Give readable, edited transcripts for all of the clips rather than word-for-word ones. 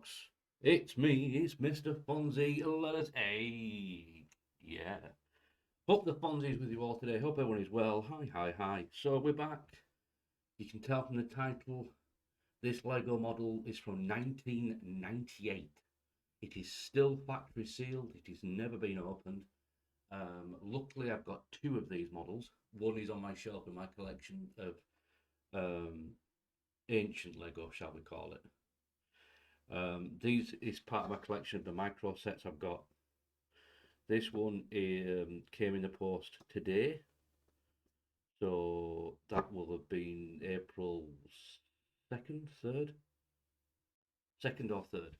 box. It's me, it's Mr. Fonzie, letters A. Yeah. Hope the Fonzie's with you all today. Hope everyone is well. Hi. So we're back. You can tell from the title, this Lego model is from 1998. It is still factory sealed. It has never been opened. Luckily, I've got two of these models. One is on my shelf in my collection of ancient Lego, shall we call it. These is part of my collection of the micro sets I've got. This one came in the post today, so that will have been April 2nd, 3rd, 2nd or 3rd.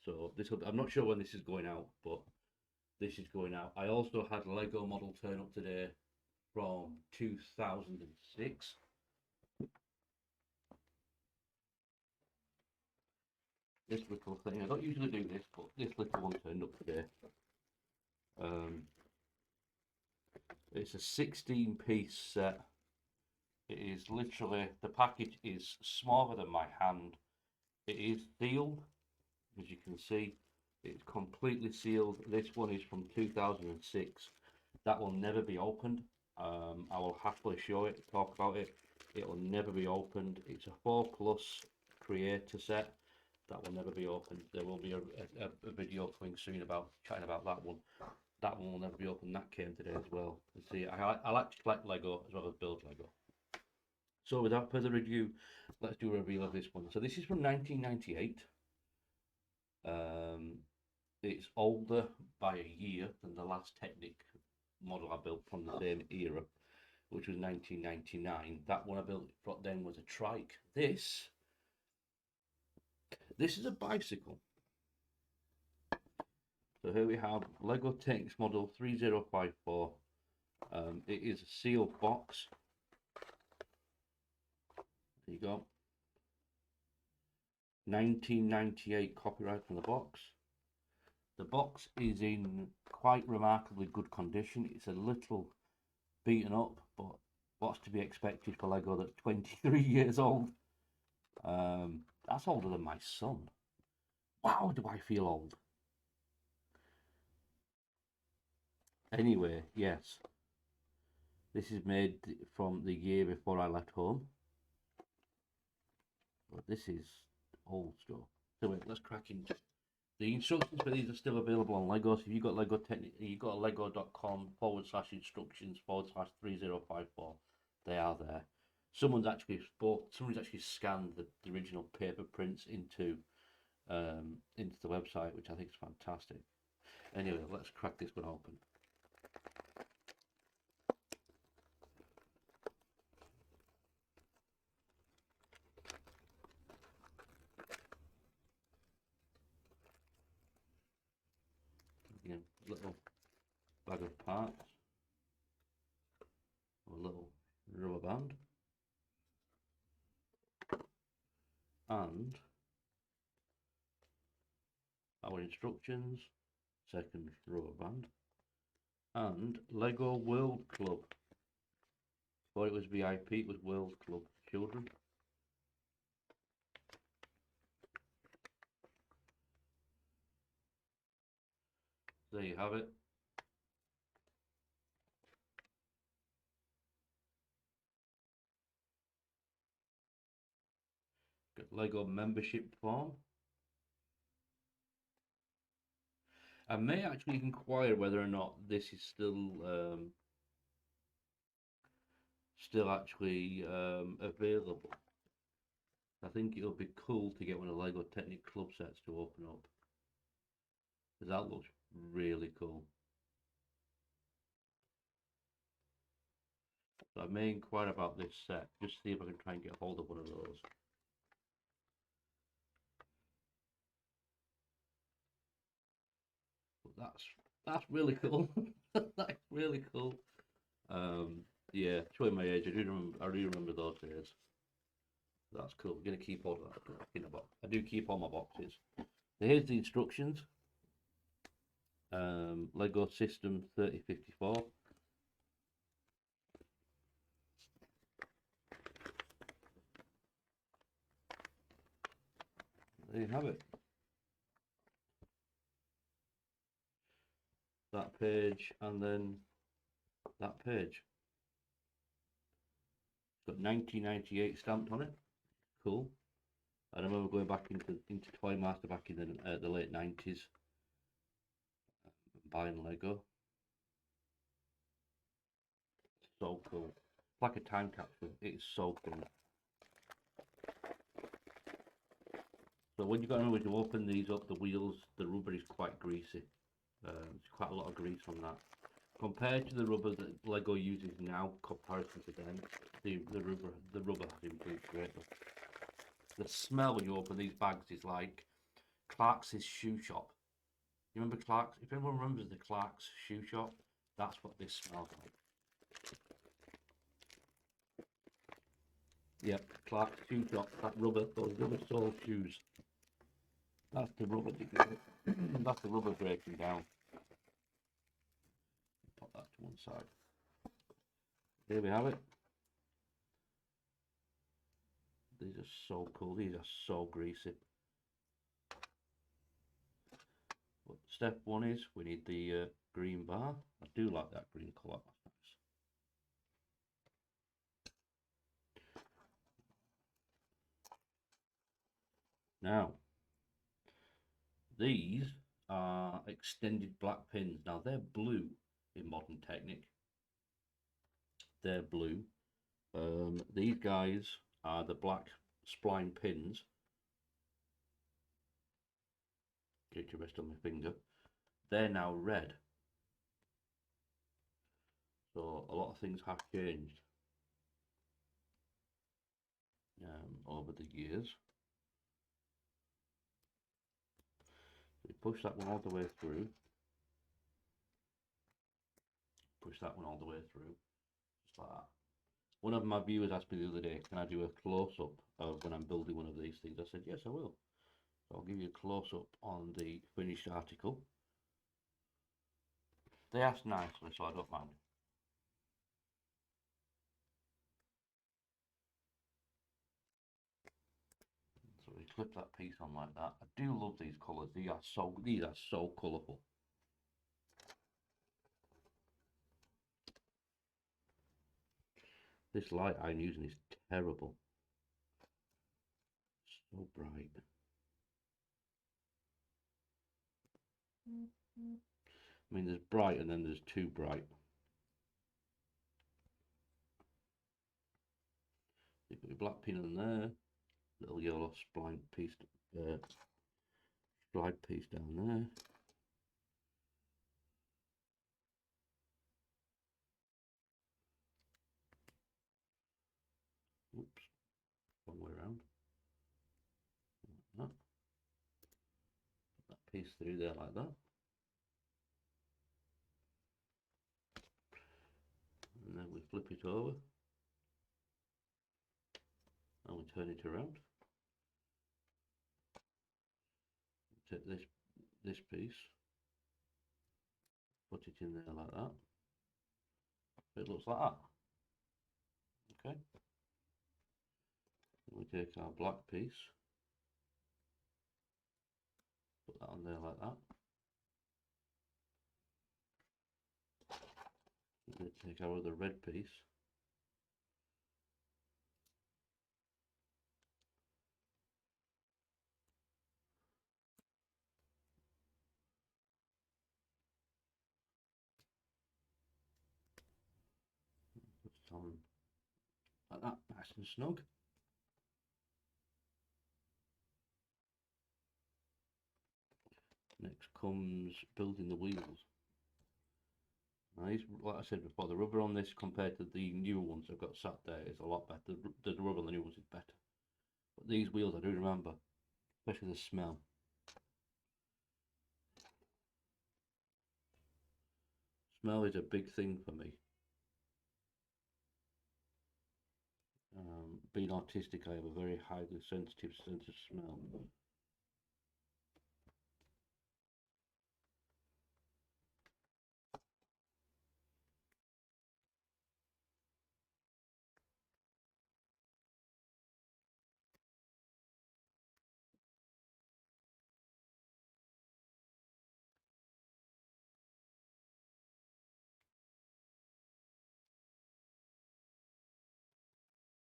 So this will, I'm not sure when this is going out, but this is going out. I also had a Lego model turn up today from 2006. This little thing, I don't usually do this, but this little one turned up today. It's a 16-piece set. It is literally, the package is smaller than my hand. It is sealed, as you can see. It's completely sealed. This one is from 2006. That will never be opened. I will happily show it, talk about it. It will never be opened. It's a 4+ creator set. That will never be opened. There will be a video coming soon about chatting about that one. That one will never be opened. That came today as well. You see, I like to collect Lego as well as build Lego. So without further ado, let's do a reveal of this one. So this is from 1998. It's older by a year than the last Technic model I built from the same era, which was 1999. That one I built then was a trike. This is a bicycle. So here we have Lego Technics model 3054. It is a sealed box. There you go. 1998 copyright on the box. The box is in quite remarkably good condition. It's a little beaten up, but what's to be expected for Lego that's 23 years old? That's older than my son. Wow, do I feel old? Anyway, yes. This is made from the year before I left home. But this is old stuff. So wait, let's crack into it. The instructions for these are still available on Lego. So if you've got Lego Technic, you've got lego.com/instructions/3054. They are there. Someone's actually scanned the original paper prints into the website, which I think is fantastic. Anyway, let's crack this one open. Again, little bag of parts, a little rubber band, and our instructions, second rubber band, and Lego World Club. Before it was VIP, it was World Club Children. There you have it. Got Lego membership form. I may actually inquire whether or not this is still actually available. I think it'll be cool to get one of the Lego Technic Club sets to open up, because that looks really cool. So I may inquire about this set, just see if I can try and get hold of one of those. But that's really cool. That's really cool. Yeah, showing my age, I do remember those days. That's cool. We're gonna keep all of that in a box. I do keep all my boxes. So here's the instructions. Lego System 3054. There you have it. page and then that page. It's got 1998 stamped on it. Cool. I remember going back into Toy Master back in the late 90s, buying Lego. So cool. It's like a time capsule. It's so cool. So when you got to remember to open these up, the wheels, the rubber is quite greasy. There's quite a lot of grease on that. Compared to the rubber that Lego uses now, comparison to them, the rubber has improved greatly. The smell when you open these bags is like Clark's shoe shop. You remember Clark's? If anyone remembers the Clark's shoe shop, that's what this smells like. Yep, Clark's shoe shop. That rubber, those rubber sole shoes. That's the rubber. That's the rubber breaking down. Put that to one side. Here we have it. These are so cool. These are so greasy. But step one is we need the green bar. I do like that green colour. That's nice. Now, these are extended black pins. Now they're blue in Modern Technic. They're blue. These guys are the black spline pins. Get to rest on my finger. They're now red. So a lot of things have changed over the years. We push that one all the way through. Push that one all the way through, just like that. One of my viewers asked me the other day, can I do a close-up of when I'm building one of these things? I said, yes, I will. So I'll give you a close-up on the finished article. They asked nicely, so I don't mind. So we clip that piece on like that. I do love these colours. These are so colourful. This light I'm using is terrible. So bright. I mean, there's bright and then there's too bright. You put your black pin in there, little yellow spline piece, slide piece down there. Oops, wrong way around. Like that. Put that piece through there like that. And then we flip it over. And we turn it around. Take this piece, put it in there like that. It looks like that. Okay. And we take our black piece, put that on there like that. And then take our other red piece, put it on like that, nice and snug. Next comes building the wheels. Now these, like I said before, the rubber on this compared to the new ones I've got sat there is a lot better. The rubber on the new ones is better. But these wheels I do remember, especially the smell. Smell is a big thing for me. Being autistic, I have a very highly sensitive sense of smell.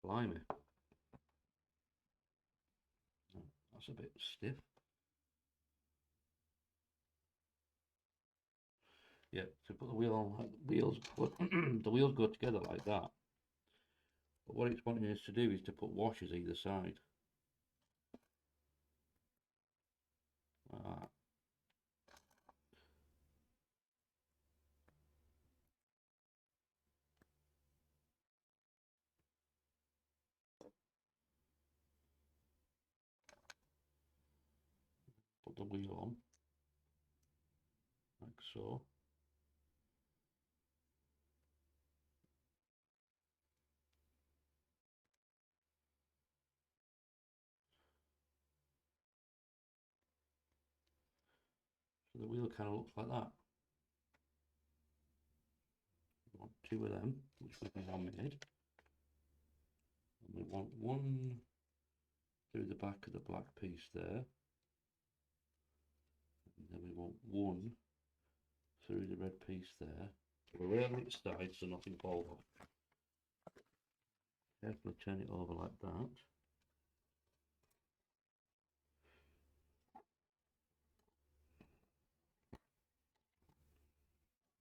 Blimey. That's a bit stiff. Yeah, to put the wheel on, the wheels go together like that. But what it's wanting us to do is to put washers either side. Like that. Put the wheel on, like so. So the wheel kind of looks like that. We want two of them, which we've now made. And we want one through the back of the black piece there. And then we want one through the red piece there. We'll lay on its side so nothing falls off. Carefully turn it over like that.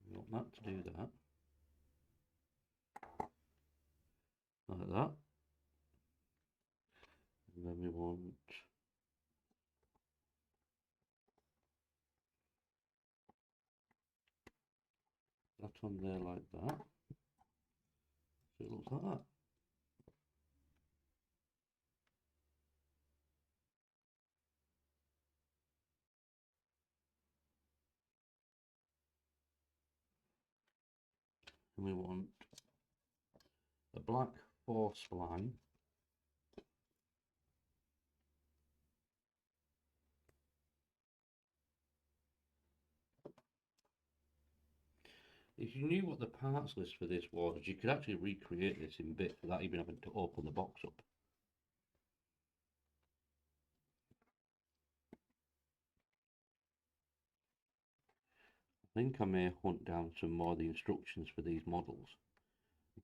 We want that to do that. Like that. And then we want that on there like that. So it looks like that. And we want a black 4 spline. If you knew what the parts list for this was, you could actually recreate this in bits without even having to open the box up. I think I may hunt down some more of the instructions for these models,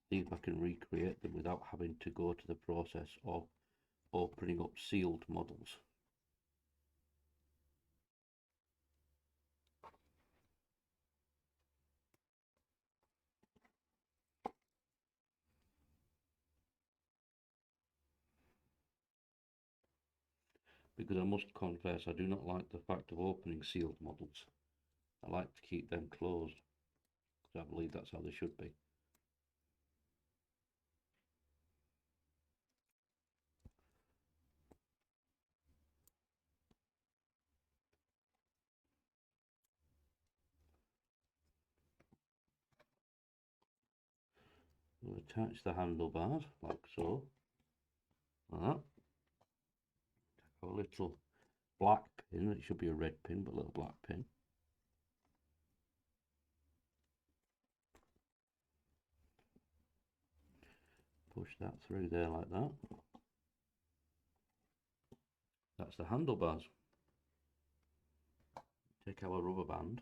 see if I can recreate them without having to go to the process of opening up sealed models. Because I must confess, I do not like the fact of opening sealed models. I like to keep them closed, because I believe that's how they should be. We'll attach the handlebars, like so. Like that. Take a little black pin, it should be a red pin, but a little black pin. Push that through there like that. That's the handlebars. Take our rubber band.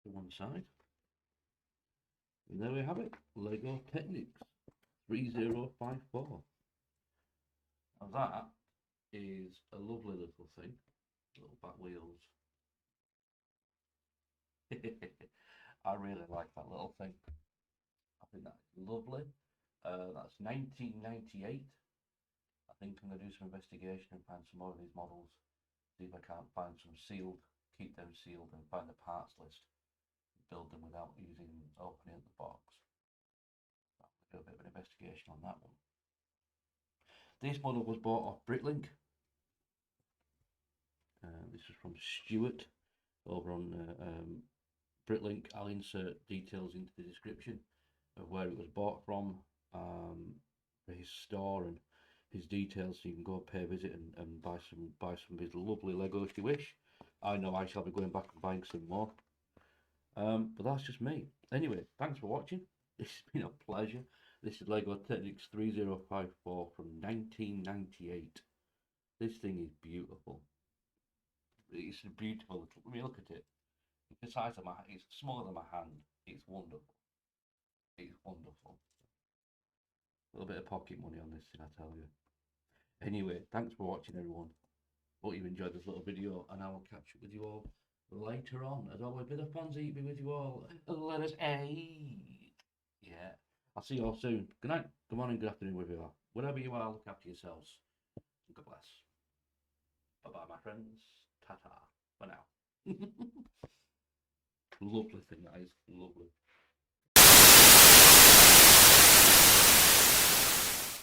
To one side. And there we have it, Lego Technics 3054. Now that is a lovely little thing, little back wheels. I really like that little thing. I think that's lovely. That's 1998. I think I'm going to do some investigation and find some more of these models. See if I can't find some sealed, keep them sealed, and find the parts list. Build them without opening the box. I'll do a bit of an investigation on that one. This model was bought off Bricklink. This is from Stuart over on Britlink. I'll insert details into the description of where it was bought from, his store and his details, so you can go pay a visit and buy some of his lovely Lego if you wish. I know I shall be going back and buying some more. But that's just me. Anyway, thanks for watching. This has been a pleasure. This is Lego Technics 3054 from 1998. This thing is beautiful. It's a beautiful little. I mean, look at it. It's the size of my. It's smaller than my hand. It's wonderful. It's wonderful. A little bit of pocket money on this thing, I tell you. Anyway, thanks for watching, everyone. Hope you enjoyed this little video, and I will catch up with you all later on. As always, bit of Fonzie be with you all. Let us eat. Yeah. I'll see you all soon. Good night, good morning, good afternoon, wherever you are. Wherever you are, look after yourselves. God bless. Bye-bye, my friends. Ta-ta for now. Lovely thing, that is. Lovely.